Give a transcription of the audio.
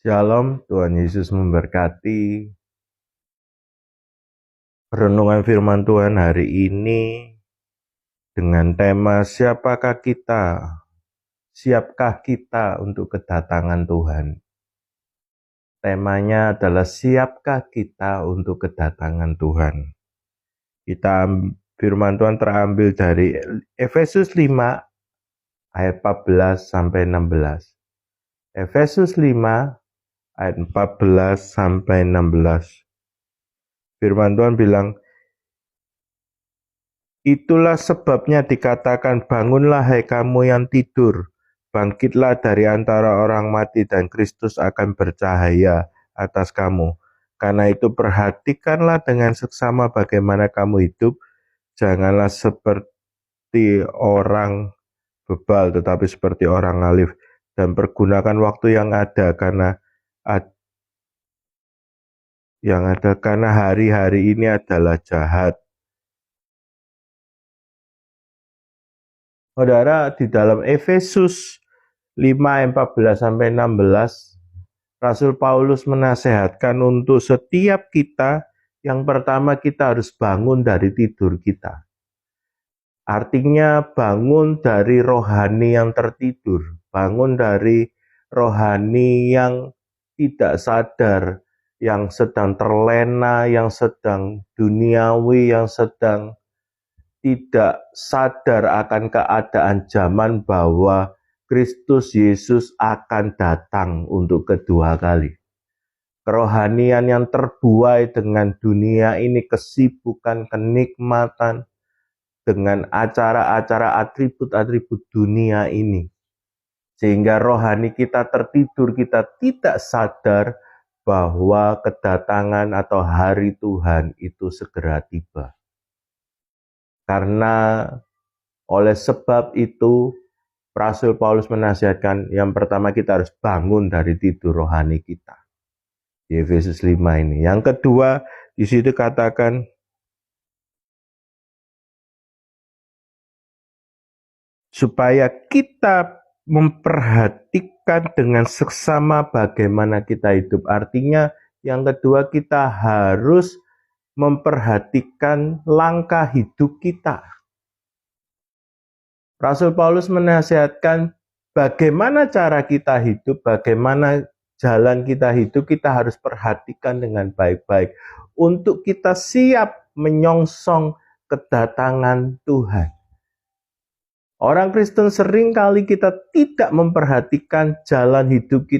Shalom, Tuhan Yesus memberkati. Renungan firman Tuhan hari ini dengan tema siapkah kita? Siapkah kita untuk kedatangan Tuhan? Temanya adalah siapkah kita untuk kedatangan Tuhan? Firman Tuhan terambil dari Efesus 5 ayat 14 sampai 16. Efesus 5 ayat 14 sampai 16. Firman Tuhan bilang, itulah sebabnya dikatakan, bangunlah hai kamu yang tidur, bangkitlah dari antara orang mati dan Kristus akan bercahaya atas kamu. Karena itu perhatikanlah dengan seksama bagaimana kamu hidup, janganlah seperti orang bebal tetapi seperti orang alif, dan pergunakan waktu yang ada karena hari-hari ini adalah jahat. Saudara, di dalam Efesus 5 ayat 14 sampai 16, Rasul Paulus menasehatkan untuk setiap kita, yang pertama kita harus bangun dari tidur kita. Artinya bangun dari rohani yang tertidur, bangun dari rohani yang tidak sadar, yang sedang terlena, yang sedang duniawi, yang sedang tidak sadar akan keadaan zaman bahwa Kristus Yesus akan datang untuk kedua kali. Kerohanian yang terbuai dengan dunia ini, kesibukan, kenikmatan, dengan acara-acara atribut-atribut dunia ini. Sehingga rohani kita tertidur, kita tidak sadar bahwa kedatangan atau hari Tuhan itu segera tiba. Karena oleh sebab itu, Rasul Paulus menasihatkan yang pertama kita harus bangun dari tidur rohani kita. Di Efesus 5 ini. Yang kedua, di situ katakan supaya kita memperhatikan dengan seksama bagaimana kita hidup. Artinya yang kedua, kita harus memperhatikan langkah hidup kita. Rasul Paulus menasihatkan bagaimana cara kita hidup, bagaimana jalan kita hidup, kita harus perhatikan dengan baik-baik untuk kita siap menyongsong kedatangan Tuhan. Orang Kristen seringkali kita tidak memperhatikan jalan hidup kita,